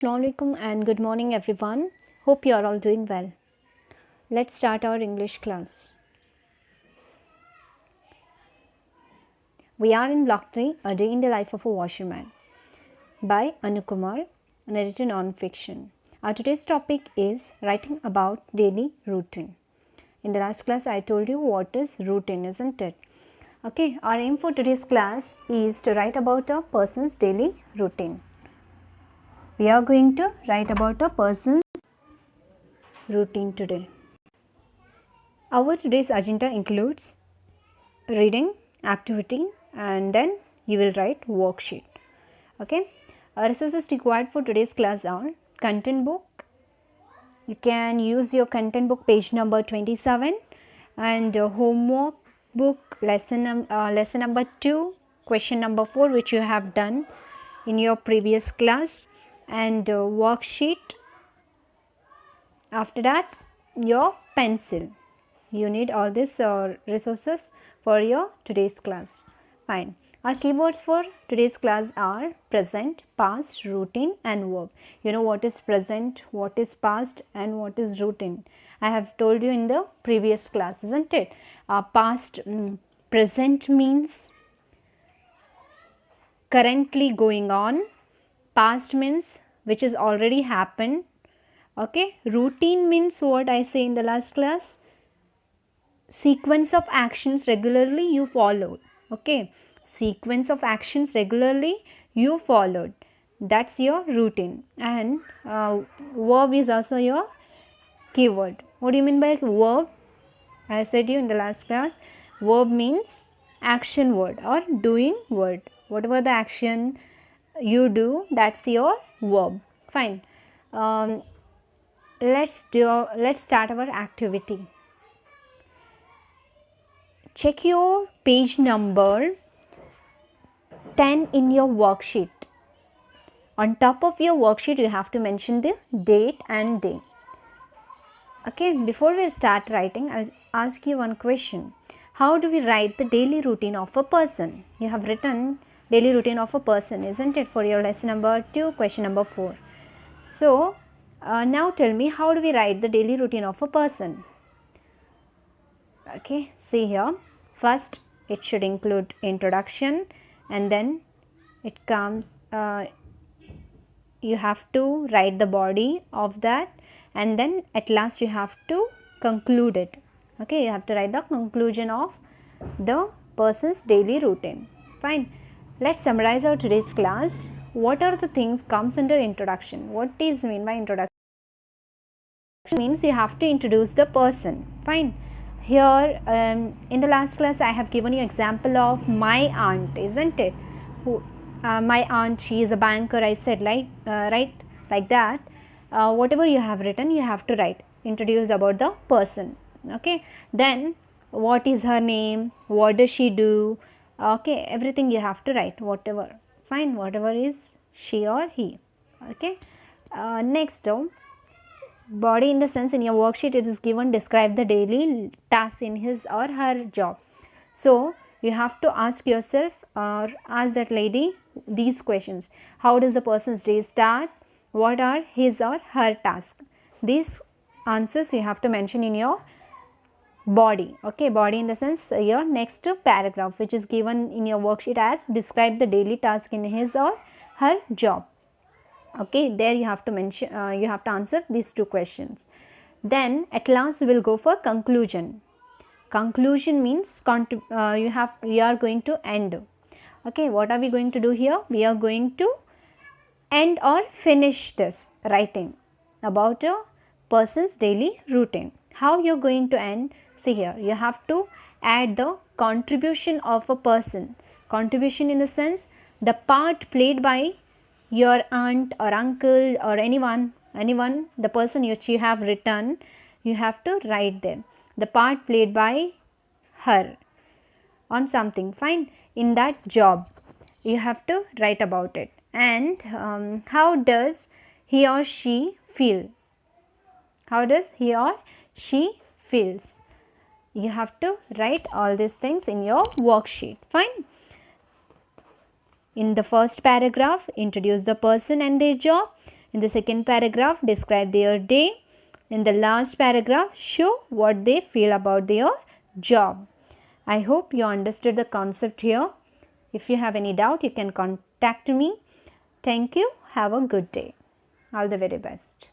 Assalamualaikum and good morning everyone. Hope you are all doing well. Let's start our English class. We are in Block 3, A Day in the Life of a Washerman by Anukumar, narrated non-fiction. Our today's topic is writing about daily routine. In the last class I told you what is routine, isn't it? Okay, our aim for today's class is to write about a person's daily routine. We are going to write about a person's routine today. Our today's agenda includes reading, activity, and then you will write worksheet. Okay. Resources required for today's class are content book. You can use your content book page number 27 and homework book lesson number 2, question number 4 which you have done in your previous class, and worksheet. After that your pencil. You need all these resources for your today's class. Fine. Our keywords for today's class are present, past, routine and verb. You know what is present, what is past and what is routine. I have told you in the previous class, isn't it? Present means currently going on. Past means which is already happened. Okay. Routine means what I say in the last class. Sequence of actions regularly you followed. Okay, sequence of actions regularly you followed, that's your routine. And verb is also your keyword. What do you mean by verb? I said you in the last class, verb means action word or doing word. Whatever the action you do, that's your verb. Fine. Let's start our activity. Check your page number 10 in your worksheet. On top of your worksheet, you have to mention the date and day. Okay, before we start writing, I'll ask you one question. How do we write the daily routine of a person? You have written daily routine of a person, isn't it, for your lesson number 2, question number 4. So, now tell me, how do we write the daily routine of a person? Okay, see here, first it should include introduction and then it comes you have to write the body of that, and then at last you have to conclude it. Okay, you have to write the conclusion of the person's daily routine. Fine. Let's summarize our today's class. What are the things comes under introduction? What is mean by introduction? Means you have to introduce the person. Fine. Here in the last class I have given you example of my aunt, isn't it? My aunt, she is a banker, I said, right, like that. Whatever you have written, you have to write, introduce about the person. Okay, then what is her name, what does she do, okay, everything you have to write, whatever. Fine, whatever is she or he. Okay, next body, in the sense in your worksheet it is given describe the daily task in his or her job. So you have to ask yourself or ask that lady these questions. How does the person's day start? What are his or her tasks? These answers you have to mention in your body. Okay, body in the sense your next paragraph which is given in your worksheet as describe the daily task in his or her job. Okay, there you have to mention you have to answer these two questions. Then at last we will go for conclusion. Conclusion means we are going to end. Okay, what are we going to do here? We are going to end or finish this writing about a person's daily routine. How you are going to end? See here, you have to add the contribution of a person. Contribution in the sense the part played by your aunt or uncle or anyone, the person which you have written, you have to write them. The part played by her on something, fine, in that job, you have to write about it. And how does he or she feel? How does he or she feels? You have to write all these things in your worksheet. Fine. In the first paragraph, introduce the person and their job. In the second paragraph, describe their day. In the last paragraph, show what they feel about their job. I hope you understood the concept here. If you have any doubt, you can contact me. Thank you. Have a good day. All the very best.